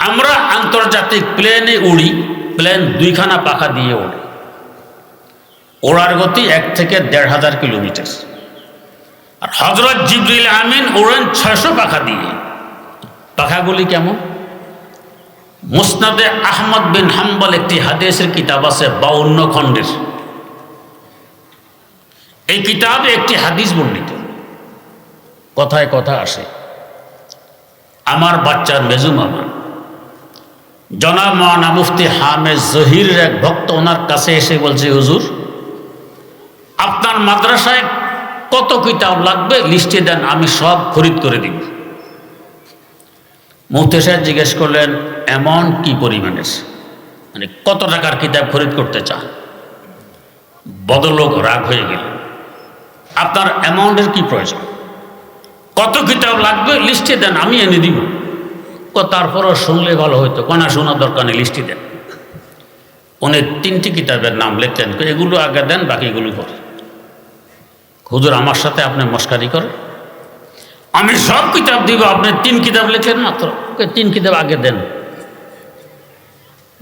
আমরা আন্তর্জাতিক প্লেনে উড়ি, প্লেন 2খানা পাখা দিয়ে ওড়ে, ওড়ার গতি 1 থেকে 1,500 কিলোমিটার। আর হযরত জিবরিল আমিন ওড়েন 600 পাখা দিয়ে। পাখাগুলি কেমন? মুসনাদে আহমদ বিন হাম্বল একটি হাদিসের কিতাব আছে 52 খণ্ডের। এই কিতাবে একটি হাদিস বর্ণিত, কথায় কথা আসে। আমার বাচ্চার মেজু মামা জনাব মাওলানা মুফতি হামেদ জহিরের এক ভক্ত ওনার কাছে এসে বলছে, হুজুর আপনার মাদ্রাসায় কত কিতাব লাগবে লিস্টে দেন, আমি সব খরিদ করে দিব। মুফতি সাহেব জিজ্ঞেস করলেন, এমন কি পরিমাণের, মানে কত টাকার কিতাব খরিদ করতে চান? ভদ্রলোক রাগ হয়ে গেল, আপনার অ্যামাউন্টের কি প্রয়োজন, কত কিতাব লাগবে লিস্টে দেন, আমি এনে দিব। তারপরও শুনলে ভালো হইতো, কোনা শোনার দরকার নেই, লিস্টে দেন। উনি 3টি কিতাবের নাম লিখলেন, এগুলো আগে দেন, বাকিগুলো পরে। হুজুর আমার সাথে আপনি মস্কারি করেন, আমি সব কিতাব দিব, আপনি 3 কিতাব লিখলেন মাত্র, 3 কিতাব আগে দেন।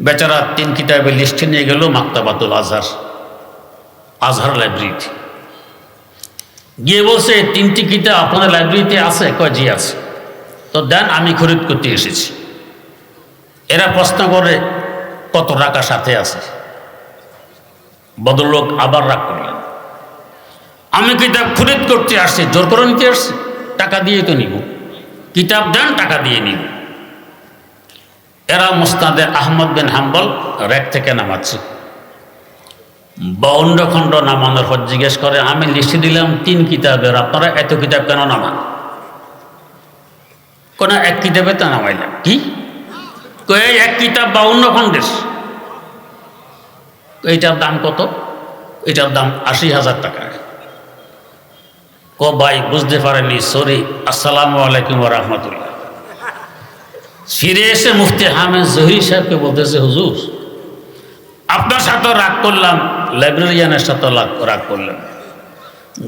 বেচারা 3 কিতাবের লিস্টে নিয়ে গেল মাকতাবাতুল আজহার, আজহার লাইব্রেরিতে গিয়ে বলছে, 3টি কিতাব আপনার লাইব্রেরিতে আছে? কয় জি আছে। তো দেন, আমি খরিদ করতে এসেছি। এরা প্রশ্ন করে, কত টাকা সাথে আছে? ভদ্রলোক আবার রাগ করলেন, আমি কিতাব খরিদ করতে আসছি, জোর করে নিতে আসছি? টাকা দিয়ে তো নিব, কিতাব দেন, টাকা দিয়ে নিব। এরা মুসনাদে আহমদ বিন হাম্বল র্যাক থেকে নামাচ্ছে। 52 খণ্ড নামানোর পর জিজ্ঞেস করে, আমি লিস্টে দিলাম 3 কিতাবের, আপনারা এত কিতাব কেন নামান? কোন এক কিতাবে তা নামাইলাম। কি এক কিতাব 52 খণ্ডের, এইটার দাম কত? এটার দাম 80,000 টাকা। ভাই বুঝতে পারেনি, সরি, আসসালামু আলাইকুম ওয়া রাহমাতুল্লাহ। ফিরে এসে মুফতি হামেদ জহির সাহেবকে বলতেছে, হুজুর আপনার সাথে রাগ করলাম, লাইব্রেরিয়ানের সাথে রাগ করলাম,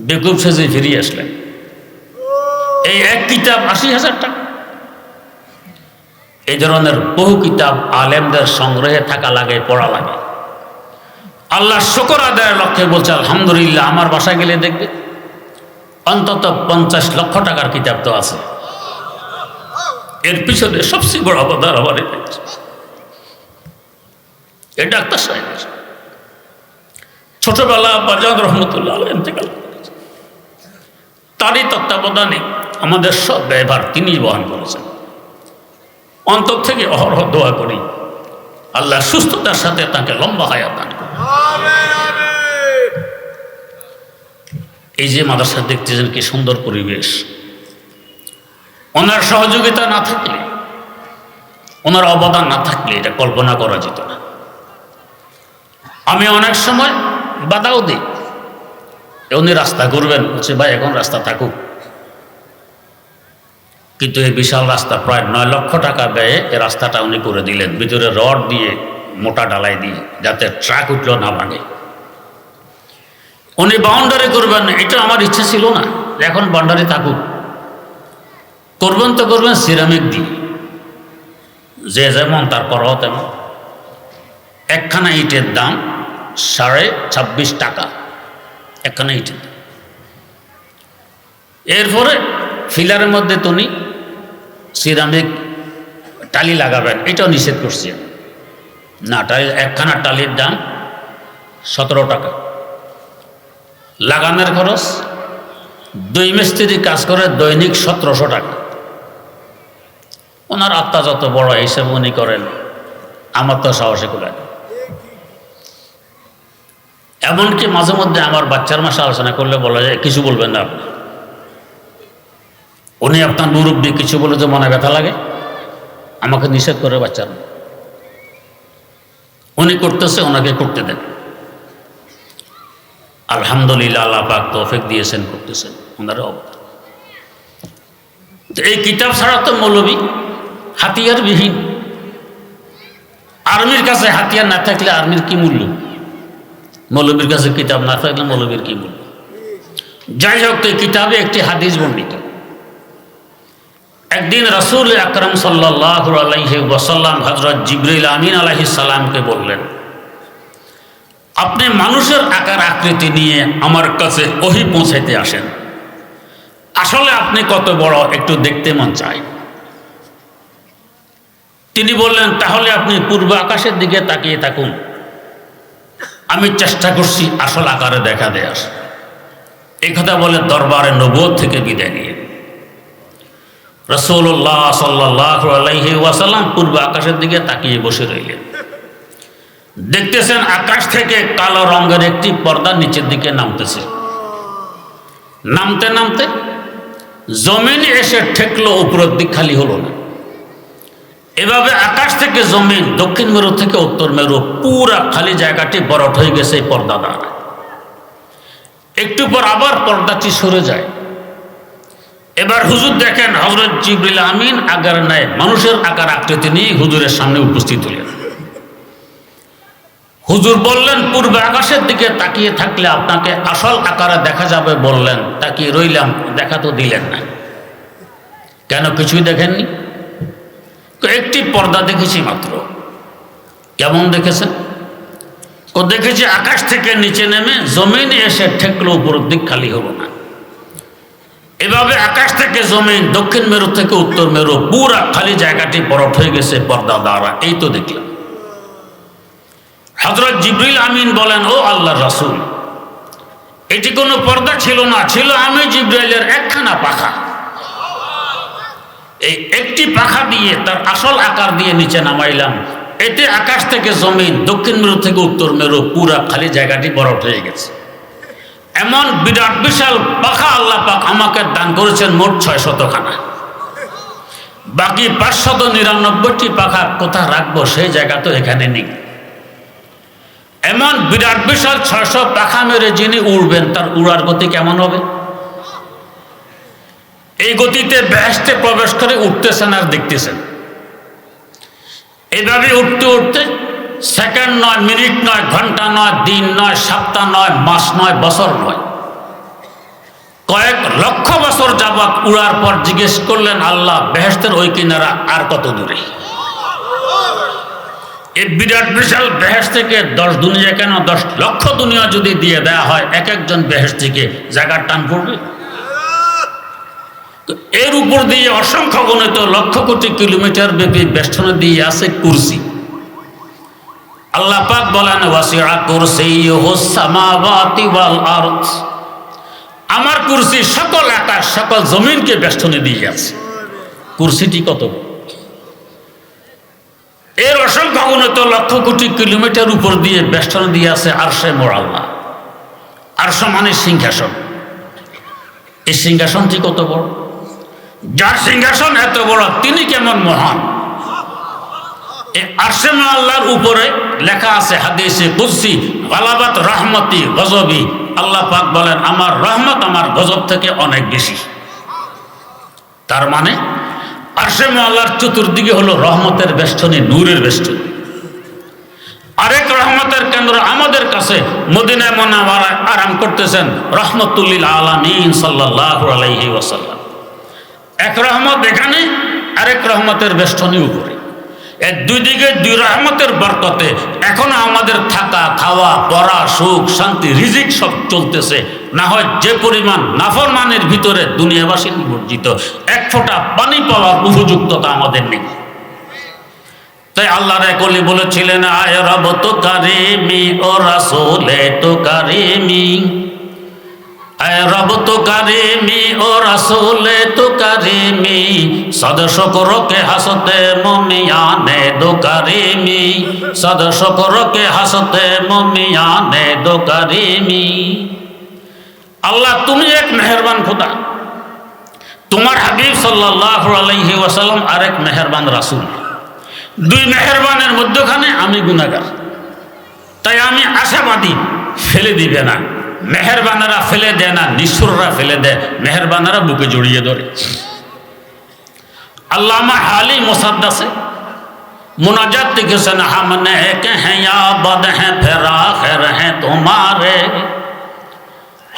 বেকুব সেজে ফিরিয়ে আসলেন। এই এক কিতাব 80,000 টাকা। এই ধরনের বহু কিতাব আলেমদের সংগ্রহে থাকা লাগে, পড়া লাগে। আল্লাহ শুকর আদায়ের লক্ষ্যে বলছে, আলহামদুলিল্লাহ, আমার বাসায় গেলে দেখবে অন্তত 50 লক্ষ টাকার কিতাব তো আছে। এর পিছনে সবচেয়ে বড় অবদান আমার এই ডাক্তার সাহেব। ছোটবেলা বাজার রহমতুল্লাহ ইন্তেকাল করেছে, তারই তত্ত্বাবধানে আমাদের সব ব্যয়ভার তিনি বহন করেছেন। অন্তর থেকে অহরহ দোয়া করি, আল্লাহ সুস্থতার সাথে তাকে লম্বা হায়াত দান করুন। এই যে মাদ্রাসা দেখতেছেন, কি সুন্দর পরিবেশ। ওনার সহযোগিতা না থাকলে, ওনার অবদান না থাকলে এটা কল্পনা করা যেত না। আমি অনেক সময় বাধাও দিই, উনি রাস্তা করবেন, বলছে ভাই এখন রাস্তা থাকুক, কিন্তু এই বিশাল রাস্তা প্রায় 9 লক্ষ টাকা ব্যয়ে এই রাস্তাটা উনি করে দিলেন, ভিতরে রড দিয়ে, মোটা ডালাই দিয়ে, যাতে ট্রাক উঠলো না ভাঙে। উনি বাউন্ডারি করবেন, এটা আমার ইচ্ছা ছিল না, এখন বাউন্ডারি থাকুক। করবেন তো করবেন সিরামিক দিয়ে, যে যেমন তার করো তেমন। একখানা ইটের দাম 26.5 টাকা, একখানা ইটের দাম। এরপরে ফিলারের মধ্যে তুমি সিরামিক টালি লাগাবেন, এটাও নিষেধ করছি না। টালি, একখানা টালির দাম 17 টাকা। লাগানোর খরচ, 2 মিস্ত্রি কাজ করে দৈনিক 1700 টাকা। ওনার আত্মা যত বড় হিসেবে উনি করেন, আমার তো সাহসী করে। এমনকি মাঝে মধ্যে আমার বাচ্চার মাসে আলোচনা করলে বলা যায়, কিছু বলবেন না আপনি। উনি আপনার মুরব্বী, কিছু বলে যে মনে ব্যথা লাগে, আমাকে নিষেধ করে বাচ্চার। উনি করতেছে, ওনাকে করতে দেন। আলহামদুলিল্লাহ, আল্লাহ পাক তৌফিক দিয়েছেন, করতেছেন, ওনার অবদান। এই কিতাব ছাড়া তো মৌলবী হাতিয়ার বিহীন। আর্মির কাছে হাতিয়ার না থাকলে আর্মির কি মূল্য? মৌলবীর কাছে কিতাব না থাকলে মৌলবীর কি মূল্য? যাই হোক, এই কিতাবে একটি হাদিস বর্ণিত, একদিন রাসূল আকরাম সাল্লাল্লাহু আলাইহি ওয়াসাল্লাম হযরত জিবরিল আমিন আলাইহিস সালামকে বললেন, আপনি মানুষের আকার আকৃতি নিয়ে আমার কাছে ওহী পৌঁছাইতে আসেন, আসলে আপনি কত বড় একটু দেখতে মন চায়। তিনি বললেন, তাহলে আপনি পূর্ব আকাশের দিকে তাকিয়ে থাকুন, আমি চেষ্টা করছি আসল আকারে দেখা দেয়ার। এই কথা বলে দরবারে নবুয়ত থেকে বিদায় নিয়ে রাসূলুল্লাহ সাল্লাল্লাহু আলাইহি ওয়াসাল্লাম পূর্ব আকাশের দিকে তাকিয়ে বসে রইলেন। দেখতেছেন আকাশ থেকে কালো রঙের একটি পর্দা নিচের দিকে নামতেছে। নামতে নামতে জমিনে এসে ঠেকলো, উপরের দিক খালি হলো না। এভাবে আকাশ থেকে জমিন, দক্ষিণ মেরু থেকে উত্তর মেরু, পুরা খালি জায়গাটি বরফ হয়ে গেছে এই পর্দা দ্বারা। একটু পর আবার পর্দাটি সরে যায়। এবার হুজুর দেখেন হযরত জিবরিল আমিন আগের ন্যায় মানুষের আকার আকৃতি নিয়ে হুজুরের সামনে উপস্থিত হলেন। হুজুর বললেন, পূর্বে আকাশের দিকে তাকিয়ে থাকলে আপনাকে আসল আকারে দেখা যাবে বললেন, তাকিয়ে রইলাম, দেখা তো দিলেন না। কেন, কিছুই দেখেননি? একটি পর্দা দেখেছি মাত্র। কেমন দেখেছেন? দেখেছি আকাশ থেকে নিচে নেমে জমিনে এসে ঠেকলো, উপরের দিক খালি হলো না। এভাবে আকাশ থেকে জমিন, দক্ষিণ মেরু থেকে উত্তর মেরু, পুরা খালি জায়গাটি বরফ হয়ে গেছে পর্দা দ্বারা। এই তো দেখলাম। হযরত জিবরিল আমিন বলেন, ও আল্লাহর রাসূল, এটি কোনো পর্দা ছিল না, ছিল আমি জিবরাইলের একখানা পাখা। এই একটি পাখা দিয়ে তার আসল আকার দিয়ে নিচে নামাইলাম, এতে আকাশ থেকে জমিন, দক্ষিণ মেরু থেকে উত্তর মেরু, পুরা খালি জায়গাটি বরফ হয়ে গেছে। এমন বিরাট বিশাল পাখা আল্লাহ পাক আমাকে দান করেছেন মোট 600 খানা। বাকি 599টি পাখা কোথায় রাখবো সেই জায়গা তো এখানে নেই। এমন বিরাট বিশাল 600 পাখা মেরে যিনি উড়বেন, তার উড়ার গতি কেমন হবে? এই গতিতে বেহেশতে প্রবেশ করে উঠতেছেন আর দেখতেছেন। এইভাবে উঠতে উঠতে সেকেন্ড নয়, মিনিট নয়, ঘন্টা নয়, দিন নয়, সপ্তাহ নয়, মাস নয়, বছর নয়, কয়েক লক্ষ বছর যাবত উড়ার পর জিজ্ঞেস করলেন, আল্লাহ বেহেশতের ওই কিনারা আর কত দূরে? এই বিরাট বিশাল বেহেশত থেকে 10 দুনিয়া কেন 10 লক্ষ দুনিয়া যদি দিয়ে দেয়া হয়, এক একজন বেহেশত থেকে জায়গার টান পড়বে। তো এর উপর দিয়ে অসংখ্য গণিত লক্ষ কোটি কিলোমিটার ব্যাপী বেষ্টনে দিয়ে আছে কুরসি। আল্লাহ পাক বলেন, ওয়াসিআ কুরসিয়ুহুস সামাওয়াতি ওয়াল আরদ, আমার কুরসি সকল আকাশ সকল জমিনকে বেষ্টনে দিয়ে আছে। কুরসিটি কত? এর অসংখ্য গণিত লক্ষ কোটি কিলোমিটার উপর দিয়ে বেষ্টনে দিয়ে আছে আরশে মুআল্লা। আরশ মানে সিংহাসন। এই সিংহাসনটি কত বড়? যার সিংহাসন এত বড়, তিনি কেমন মহান। এই আরশে মুআল্লার উপরে লেখা আছে হাদিসে কুদসি, গালাবাত রহমতি গজবি। আল্লাহ পাক বলেন, আমার রহমত আমার গজব থেকে অনেক বেশি। তার মানে আরশে মুআল্লার চতুর্দিকে হলো রহমতের বেষ্টনী, নূরের বেষ্টনী। আরেক রহমতের কেন্দ্র আমাদের কাছে মদিনা মুনাওয়ারায় আরাম করতেছেন রাহমাতুল লিল আলামিন সাল্লাল্লাহু আলাইহি ওয়াসাল্লাম। এক রহমত এখানে, আরেক রহমতের বেষ্টনী উপরে। এর দুই দিকে দুই রহমতের বরকতে এখনো আমাদের থাকা, খাওয়া, পড়া, সুখ, শান্তি, রিজিক সব চলতেছে। না হয় যে পরিমাণ নাফরমানের ভিতরে দুনিয়াবাসী নিমজ্জিত, এক ফোঁটা পানি পাওয়ার উপযুক্ততা আমাদের নেই। তাই আল্লাহ রাসূল বলেছিলেন, আয় রব তো কারিমি ও রাসূলে তো কারিমি, আয় রব তো কারিমি ও রাসূলে তো কারিমি, সদ শুকর কে হাসতে মুমিয়ানে দো কারিমি, সদ শুকর কে হাসতে মুমিয়ানে দো কারিমি। আল্লাহ তুমি এক মেহেরবান খোদা, তোমার হাবিব সাল্লাল্লাহু আলাইহি ওয়াসাল্লাম আরেক মেহেরবান রাসূল। দুই মেহেরবানের মধ্যখানে আমি গুনাহগার। তাই আমি আশাবাদী ফেলে দিবে না। মেহেরবানেরা ফেলে দেয় না, নিষ্ঠুররা ফেলে দেয়, মেহেরবানেরা বুকে জড়িয়ে ধরে। আল্লামা হালি মুসাদ্দাসে মুনাজাত লিখেছেন, हमने के हैं या बद हैं फिर आखिर हैं तुम्हारे,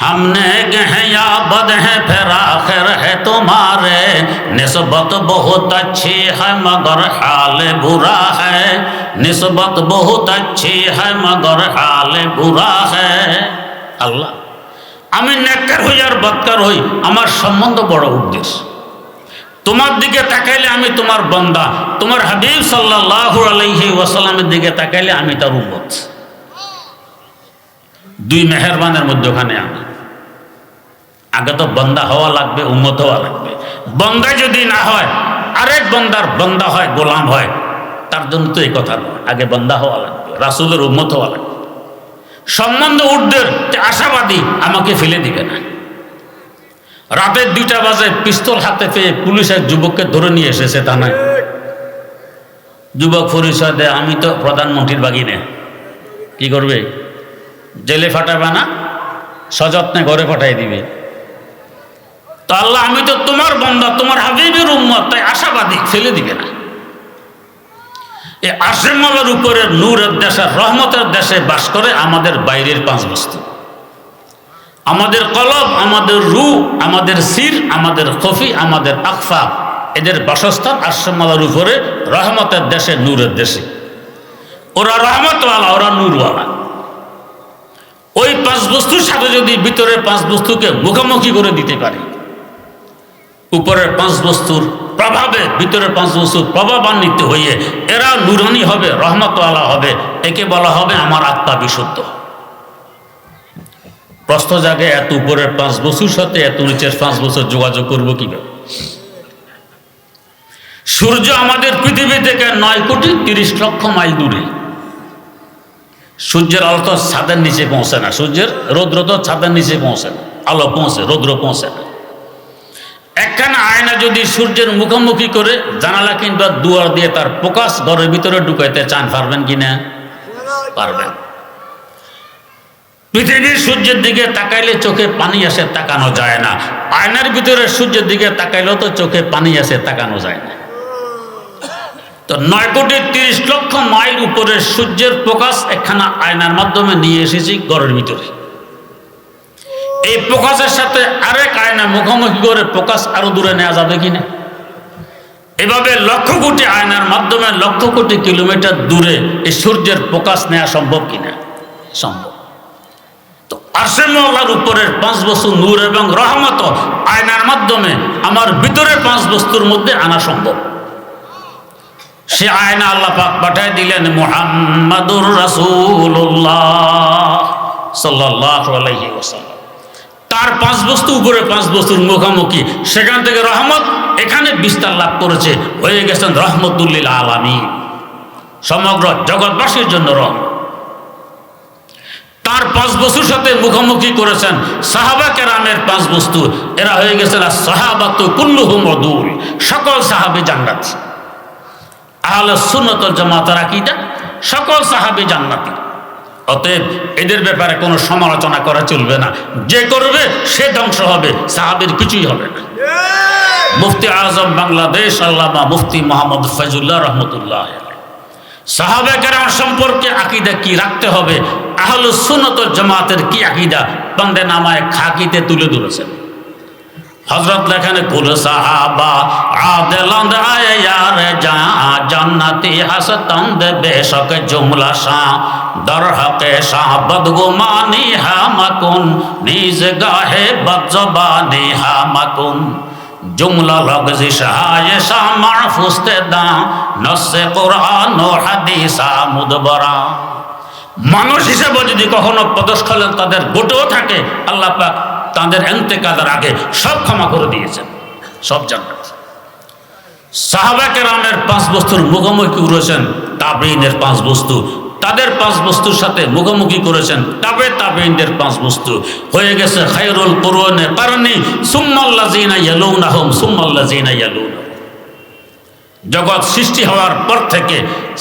हमने हैं या बद है फिर आखिर है तुम्हारे निस्बत बहुत अच्छी है मगर हाल बुरा है निस्बत बहुत अच्छी है मगर हाल बुरा है আল্লাহ আমি নেককার হই আর বদকার হই আমার সম্বন্ধ বড় উদ্দেশ্য তোমার দিকে তাকাইলে আমি তোমার বান্দা তোমার হাবিব সাল্লাল্লাহু আলাইহি ওয়াসাল্লামের দিকে তাকাইলে আমি তার উম্মত দুই মেহেরবানের মধ্যখানে আমি আগে তো বান্দা হওয়া লাগবে উম্মত হওয়া লাগবে বান্দা যদি না হয় আরেক বান্দার বান্দা হয় গোলাম হয় তার জন্য তো এই কথা নয় আগে বান্দা হওয়া লাগবে রাসূলের উম্মত হওয়া লাগবে সম্বন্ধ উর্ধের আশাবাদী আমাকে ফেলে দিবে না রাতের 2টা বাজে পিস্তল হাতে পেয়ে পুলিশ এক যুবককে ধরে নিয়ে এসেছে তা নয় যুবক পরিচয় দেয় আমি তো প্রধানমন্ত্রীর বাগিনে কি করবে জেলে ফাটাবে না সযত্নে ঘরে পাঠাই দিবে তো আল্লাহ আমি তো তোমার বান্দা তোমার হাবিবের উম্মত তাই আশাবাদী ফেলে দিবে না এই আশিমালার উপরে নূরের দেশে রহমতের দেশে বাস করে আমাদের বাইরের 5 বস্তু আমাদের কলব আমাদের রূহ আমাদের সির আমাদের খফি আমাদের আকফা এদের বাসস্থান আশিমালার উপরে রহমতের দেশে নূরের দেশে ওরা রহমতওয়ালা ওরা নূরওয়ালা ওই 5 বস্তুর সাথে যদি ভিতরে 5 বস্তুকে মুখোমুখি করে দিতে পারি উপরের 5 বস্তুর প্রভাবে ভিতরের 5 বস্তুর প্রভাবান্বিত হয়ে এরা নূরানি হবে রহমতওয়ালা হবে একে বলা হবে আমার আত্মা বিশুদ্ধ প্রশ্ন জাগে এত উপরের 5 বস্তুর সাথে এত নিচের 5 বস্তু যোগাযোগ করবো কিভাবে সূর্য আমাদের পৃথিবী থেকে 9 কোটি 30 লক্ষ মাইল দূরে সূর্যের আলো তো ছাদের নিচে পৌঁছে না সূর্যের রৌদ্র তো ছাদের নিচে পৌঁছে না আলো পৌঁছে রৌদ্র পৌঁছে না একখানা আয়না যদি সূর্যের মুখোমুখি করে জানালা কিংবা দুয়ার দিয়ে তার প্রকাশ ঘরের ভিতরে ঢুকাইতে চান পারবেন কিনা পারবেন পৃথিবীর সূর্যের দিকে তাকাইলে চোখে পানি আসে তাকানো যায় না আয়নার ভিতরে সূর্যের দিকে তাকাইলেও তো চোখে পানি আসে তাকানো যায় না তো 9 কোটি 30 লক্ষ মাইল উপরে সূর্যের প্রকাশ একখানা আয়নার মাধ্যমে নিয়ে এসেছি ঘরের ভিতরে এই প্রকাশের সাথে আরেক আয়না মুখোমুখি করে প্রকাশ আরো দূরে নেওয়া যাবে কিনা এভাবে লক্ষ কোটি আয়নার মাধ্যমে লক্ষ কোটি কিলোমিটার দূরে এই সূর্যের প্রকাশ নেওয়া সম্ভব কিনা সম্ভব তো আশিমালার উপরের 5 বস্তু নূর এবং রহমত আয়নার মাধ্যমে আমার ভিতরের 5 বস্তুর মধ্যে আনা সম্ভব সে আয়না আল্লাহ পাক পাঠিয়ে দিলেন মুহাম্মাদুর রাসূলুল্লাহ সাল্লাল্লাহু আলাইহি ওয়াসাল্লাম তার 5 বস্তু উপরে 5 বস্তুর মুখোমুখি সেখান থেকে রহমত এখানে বিস্তার লাভ করেছে হয়ে গেছেন রহমতুল লিল আলামিন সমগ্র জগৎবাসীর জন্য রহমত তার 5 বস্তুর সাথে মুখোমুখি করেছেন সাহাবা কেরামের 5 বস্তু এরা হয়ে গেছেন সাহাবাতু কুল্লুহুম উদুল সকল সাহাবী জান্নাতি আহলে সুন্নাত ওয়াল জামাতের আকীদা সকল সাহাবী জান্নাতি অতএব এদের ব্যাপারে কোনো সমালোচনা করা চলবে না যে করবে সে ধ্বংস হবে সাহাবীর কিছুই হবে না মুফতি আজম বাংলাদেশ আল্লামা মুফতি মোহাম্মদ ফয়জুল্লাহ রহমতুল্লাহ সাহাবা কেরাম সম্পর্কে আকীদা কি রাখতে হবে আহলে সুন্নাত ওয়াল জামাতের কি আকীদা বান্দে নামায়ে খাকিতে তুলে ধরেছেন হযরত লেখেন কুল সাহাবা আদেলান্দ আয়ে ইয়ার জান্নাতি হাসতান্দ বেশক জুমলা শা দর হকে শাহ বদগুমানি হামাকুন নিজ গাহে বদজবানি হামাকুন জুমলা লগজিশ আয়েশা মাহফুজতে দা নসে কুরআন ও হাদিসা মুদবরা মানুষ হিসেবে যদি কখনো পদস্খলন তাদের গোটেও থাকে আল্লাহ পাক তাদের ইন্তেকালের আগে সব ক্ষমা করে দিয়েছেন সব জান্নাত সাহাবা কেরামের 5 বস্তুর মুখোমুখি করেছেন তাবেঈনের 5 বস্তু তাদের 5 বস্তুর সাথে মুখোমুখি করেছেন তাবেঈনদের 5 বস্তু হয়ে গেছে খায়রুল কুরুনি কারনি সুম্মাল্লাযিনা ইয়ালুনাহুম সুম্মাল্লাযিনা ইয়ালুনাহুম জগৎ সৃষ্টি হওয়ার পর থেকে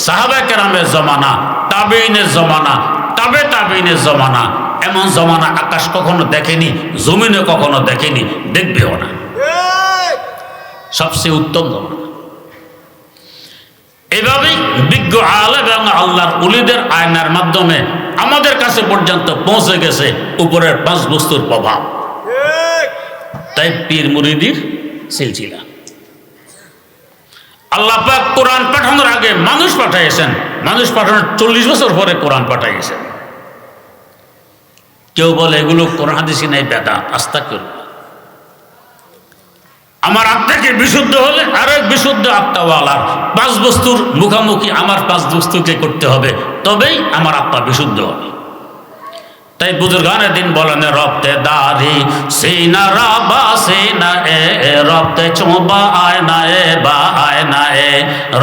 সাহাবা কেরামের জমানা তাবেঈনের জমানা তাবেঈনের জমানা এমন জমানা আকাশ কখনো দেখেনি জমিনে কখনো দেখেনি দেখবেও না সবচেয়ে উত্তম জমানা এভাবেই বিজ্ঞ আলেম এবং আল্লাহর ওলিদের আয়নার মাধ্যমে আমাদের কাছে পর্যন্ত পৌঁছে গেছে উপরের 5 বস্তুর প্রভাব। তাই পীর মুরিদির সিলসিলা। আল্লাহ পাক কোরআন পাঠানোর আগে মানুষ পাঠাইছেন, মানুষ পাঠানোর 40 বছর পরে কোরআন পাঠাইছেন। কেউ বলে এগুলো কোরআন হাদিসই নাই, বেদাত, আস্তাগফিরুল্লাহ। আমার আত্মাকে বিশুদ্ধ হলে আরেক বিশুদ্ধ আত্মাওয়ালা 5 বস্তুর মুখামুখি আমার 5 বস্তুকে করতে হবে, তবেই আমার আত্মা বিশুদ্ধ হবে। তাই বুজুর্গানের দিন বলেন রপ্তে দারি সিনা রাবা সিনা এ রপ্তে চোবা আয়না এ বা আয়না এ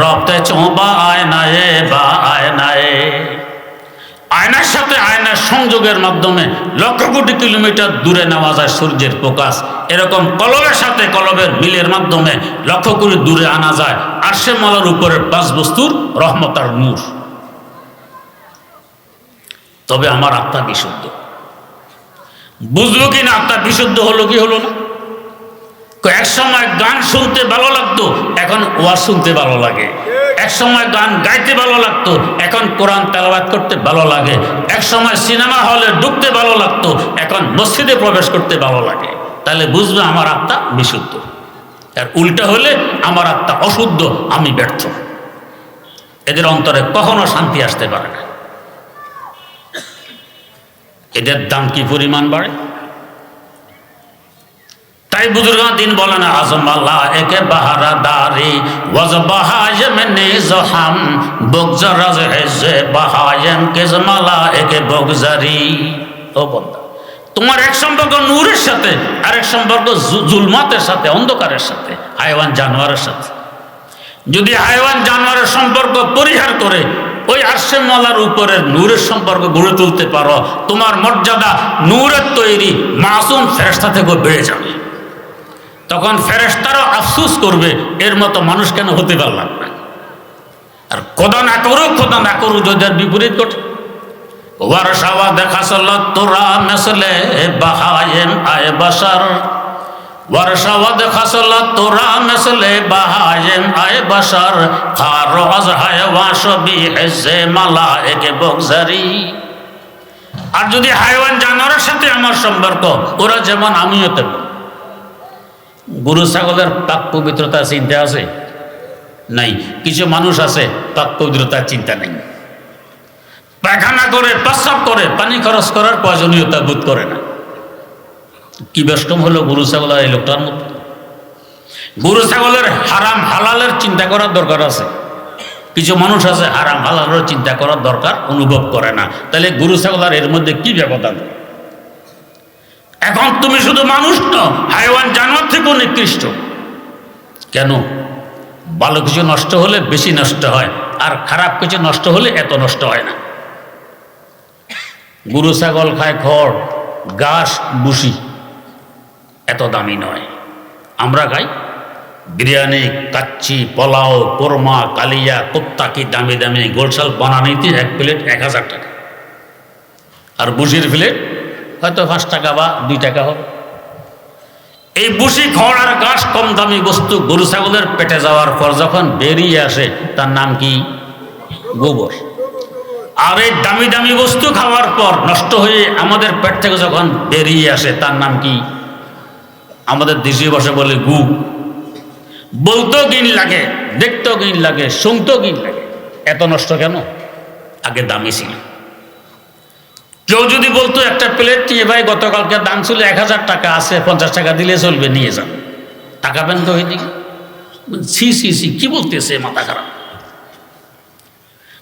রপ্তে চোবা আয়না এ বা আয়না এ। আয়নার সাথে আয়নার সংযোগের মাধ্যমে লক্ষ কোটি কিলোমিটার দূরে নেওয়া যায় সূর্যের প্রকাশ। এরকম কলবের সাথে কলবের মিলের মাধ্যমে লক্ষ কোটি দূরে আনা যায় আরশে মালার উপরের 5 বস্তুর রহমত আর নূর। তবে আমার আত্মা বিশুদ্ধ। বুঝলো কিনা আত্মা বিশুদ্ধ হলো কি হলো না? এক সময় গান শুনতে ভালো লাগতো, এখন ওয়াজ শুনতে ভালো লাগে। এক সময় গান গাইতে ভালো লাগতো, এখন কোরআন তেলাওয়াত করতে ভালো লাগে। এক সময় সিনেমা হলে ঢুকতে ভালো লাগতো, এখন মসজিদে প্রবেশ করতে ভালো লাগে। তাহলে বুঝবে আমার আত্মা বিশুদ্ধ। আর উল্টা হলে আমার আত্মা অশুদ্ধ, আমি ব্যর্থ। এদের অন্তরে কখনো শান্তি আসতে পারে না। এদের দাম কি পরিমাণ বাড়ে। তাই বুজুর্গান দিন বলেন আজম আল্লাহ একে বাহারা দারি ওয়াজ বাহায়ম নিজহাম বগজরাজ হেজে বাহায়ম কেজমালা একে বগজারি। ও বন্ধু, তোমার এক সম্পর্ক নূরের সাথে, আর এক সম্পর্ক জুলমাতের সাথে, অন্ধকারের সাথে, হাইওয়ান জানোয়ারের সাথে। যদি হাইওয়ান জানোয়ারের সম্পর্ক পরিহার করে ওই আরশে মালার উপরের নূরের সম্পর্ক গড়ে তুলতে পারো, তোমার মর্যাদা নূরের তৈরি মাসুম ফেরেশতা থেকেও বেড়ে যাবে। তখন ফেরেশতারও আফসোস করবে এর মতো মানুষ কেন হতে পারলাম না। আর খোদা না করুক যদি বিপরীত ঘটে। ওয়ারশাওয়া দেখা সাল্লাত তোরা মেসলে বাহায়েম আয় বাশার ওয়ারশাওয়া দেখা সাল্লাত তোরা মেসলে বাহায়েম আয় বাশার খারো আজ হায়ওয়া সবি হেজে মালায়েকে বগজারি। আর যদি হাইওয়ান জানোয়ারের সাথে আমার সম্পর্ক, ওরা যেমন আমিও তেমন। গরু ছাগলের পাক পবিত্রতার চিন্তা আছে নাই? কিছু মানুষ আছে পাক পবিত্রতার চিন্তা নেই। পায়খানা করে, প্রস্রাব করে, পানি খরচ করার প্রয়োজনীয়তা বোধ করে না। কি বেষ্টম হলো গরু ছাগলের এই লোকটার মধ্যে। গরু ছাগলের হারাম হালালের চিন্তা করার দরকার আছে। কিছু মানুষ আছে হারাম হালালের চিন্তা করার দরকার অনুভব করে না। তাহলে গরু ছাগলের এর মধ্যে কি ব্যবধান? এখন তুমি শুধু মানুষ নও, হাইওয়ান জানোয়ার থেকেও নিকৃষ্ট। কেন? ভালো কিছু নষ্ট হলে বেশি নষ্ট হয়, আর খারাপ কিছু নষ্ট হলে এত নষ্ট হয় না। গরু ছাগল খায় খড়, ঘাস, ভুসি, এত দামি নয়। আমরা খাই বিরিয়ানি, কাচ্চি, পোলাও, কোরমা, কালিয়া, কোপ্তা, কি দামি দামি গোলশাল বানানিতে 1 প্লেট 1000 টাকা। আর ভুসির প্লেট হয়তো 5 টাকা বা 2 টাকা হবে। এই ভুসি, খড় আর ঘাস কম দামি বস্তু গরু ছাগলের পেটে যাওয়ার পর যখন বেরিয়ে আসে তার নাম কি? গোবর। আর এই দামি দামি বস্তু খাওয়ার পর নষ্ট হয়ে আমাদের পেট থেকে যখন বেরিয়ে আসে তার নাম কি? আমাদের দেশীয় ভাষা বলে গু। বলতেও ঘিন লাগে, দেখতেও ঘিন লাগে, শুনতেও ঘিন লাগে। এত নষ্ট কেন? আগে দামি ছিল। কেউ যদি বলতো একটা প্লেট নিয়ে ভাই গতকালকে দাম ছিল 1000 টাকা, আছে 50 টাকা দিলে চলবে, নিয়ে যান, তাকাবেন তো ওইদিকে, সি সি সি কি বলতেছে, মাথা খারাপ।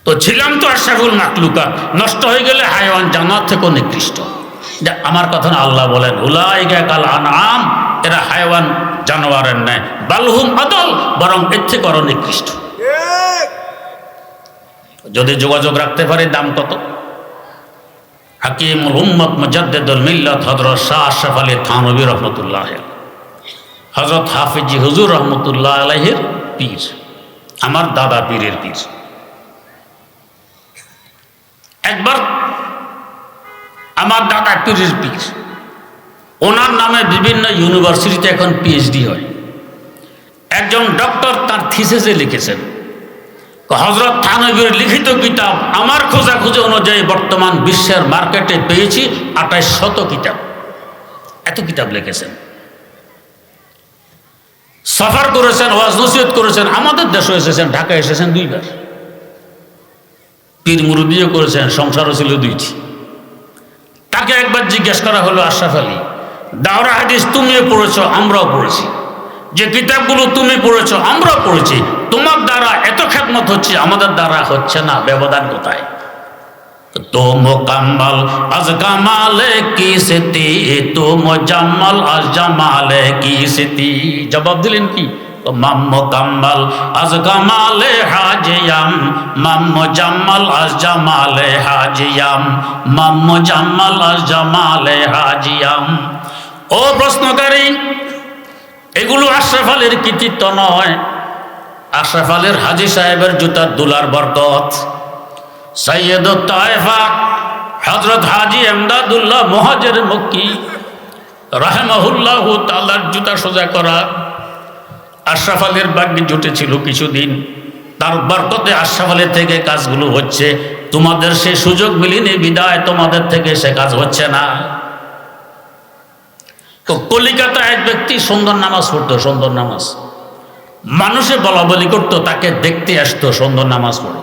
তো ছিলাম তো আশরাফুল মাখলুকাত, নষ্ট হয়ে গেলে হাইওয়ান জানোয়ার থেকেও নিকৃষ্ট। আমার কথা না, আল্লাহ বলেন উলাইকা কাল আনআম, এরা হাইওয়ান জানোয়ারের ন্যায়, বালহুম আদল, বরং এর থেকে আরো নিকৃষ্ট। যদি যোগাযোগ রাখতে পারে দাম কত। হাকিমুল উম্মত মুজাদ্দিদুল মিল্লাত হযরত শাহ আশরাফ আলী থানভী রহমতুল্লাহ, হযরত হাফিজি হুজুর রহমতুল্লাহ আলাইহির পীর, আমার দাদা পীরের পীর। একবার আমার দাদা পীরের পীর, ওনার নামে বিভিন্ন ইউনিভার্সিটিতে এখন পিএইচডি হয়। একজন ডক্টর তার থিসিসে লিখেছেন হযরত থানভীর লিখিত কিতাব আমার খোঁজাখুঁজি অনুযায়ী বর্তমান বিশ্বের মার্কেটে পেয়েছি 2800 কিতাব। এত কিতাব লিখেছেন, সফর করেছেন, ওয়াজ নসিহত করেছেন, আমাদের দেশে এসেছেন, ঢাকা এসেছেন 2 বার, পীর মুরিদিও করেছেন, সংসারও ছিল 2টি। তাকে একবার জিজ্ঞেস করা হলো, আশরাফ আলী, দাওরা হাদিস তুমিও পড়েছ, আমরাও পড়েছি, যে কিতাবগুলো তুমি পড়েছ আমরাও পড়েছি, তোমার দ্বারা এত খেদমত হচ্ছে, আমাদের দ্বারা হচ্ছে না, ব্যবধান কোথায়? তো মোকাম্মল আজ কামালে কি সিতি, তো মোজাম্মল আজ জামালে কি সিতি। জবাব দিলেন কি? মাম মোকাম্মল আজ কামালে হাজিয়াম, মাম মোজাম্মল আজ জামালে হাজিয়াম, মাম মোজাম্মল আজ জামালে হাজিয়াম। ও প্রশ্নকারী, এগুলো আশরাফ আলীর কৃতিত্ব নয়, আশরাফ আলীর হাজী সাহেবের জুতার দুলার বরকত। সৈয়দ তায়েফা হযরত হাজী এমদাদুল্লাহ মুহাজির মক্কি রাহিমাহুল্লাহু তাআলার জুতা সোজা করা আশরাফ আলীর ভাগ্যে জুটেছিল কিছুদিন, তার বরকতে আশরাফ আলীর থেকে কাজগুলো হচ্ছে। তোমাদের সে সুযোগ মিলিনি বিদায় তোমাদের থেকে সে কাজ হচ্ছে না। তো কলিকাতায় এক ব্যক্তি সুন্দর নামাজ পড়তো, সুন্দর নামাজ, মানুষে বলা বলি করতো, তাকে দেখতে আসতো সুন্দর নামাজ পড়ে।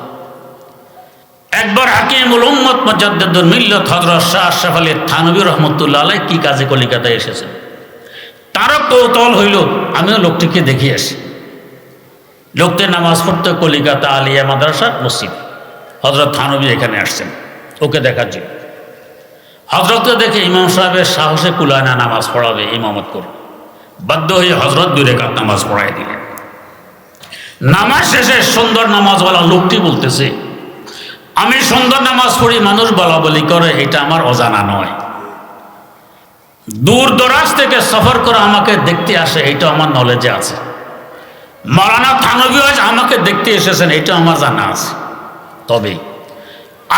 একবার হাকিমুল উম্মত মুজাদ্দিদুল মিল্লাত হযরত শাহ আশরাফ আলী থানভী রাহমাতুল্লাহ আলাইহি কি কাজে কলিকাতায় এসেছেন, তারও কৌতূহল হইল, আমিও লোকটিকে দেখি আসি। লোকটি নামাজ পড়তে কলিকাতা আলিয়া মাদ্রাসার মসজিদ, হযরত থানভী এখানে আসছেন ওকে দেখার জন্য। হযরতকে দেখে ইমাম সাহেবের সাহসে কুলায় না, নামাজ পড়াবে, ইমামত করবে। বাধ্য হয়ে হযরত 2 রাকাত নামাজ পড়াই দিলেন। নামাজ শেষে সুন্দর নামাজওয়ালা লোকটি বলতেছে, আমি সুন্দর নামাজ পড়ি, মানুষ বলা বলি করে, এটা আমার অজানা নয়। দূর দরাজ থেকে সফর করে আমাকে দেখতে আসে, এটা আমার নলেজে আছে। মাওলানা থানভী আজ আমাকে দেখতে এসেছেন, এটা আমার জানা আছে। তবে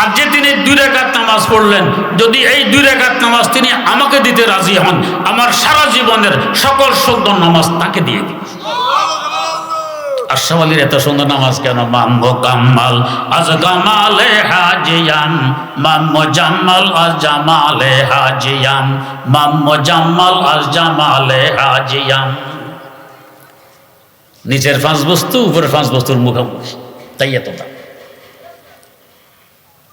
আজ যে তিনি 2 রাকাত নামাজ পড়লেন, যদি এই 2 রাকাত নামাজ তিনি আমাকে দিতে রাজি হন, আমার সারা জীবনের সকল সুন্দর নামাজ তাকে দিয়ে দিই। আশরাফ আলীর এত সুন্দর নামাজ কেন? মাম্মো কাম্মাল আজ কামালে হাজিয়াম, মাম্মো জাম্মাল আজ জামালে হাজিয়াম, মাম্মো জাম্মাল আজ জামালে হাজিয়াম। নিচের 5 বস্তু, উপরের 5 বস্তুর মুখোমুখি, তাই এতটা।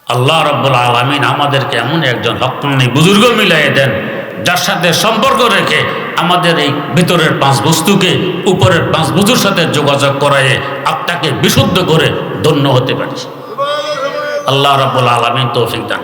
আল্লাহ রাব্বুল আলামিন আমাদেরকে এমন একজন হক্কানি বুজুর্গ মিলাই দেন, যার সাথে সম্পর্ক রেখে আমাদের এই ভিতরের 5 বস্তুকে উপরের 5 বস্তুর সাথে যোগাযোগ করায় আত্মাকে বিশুদ্ধ করে ধন্য হতে পারি। আল্লাহ রাব্বুল আলামিন তৌফিক দান।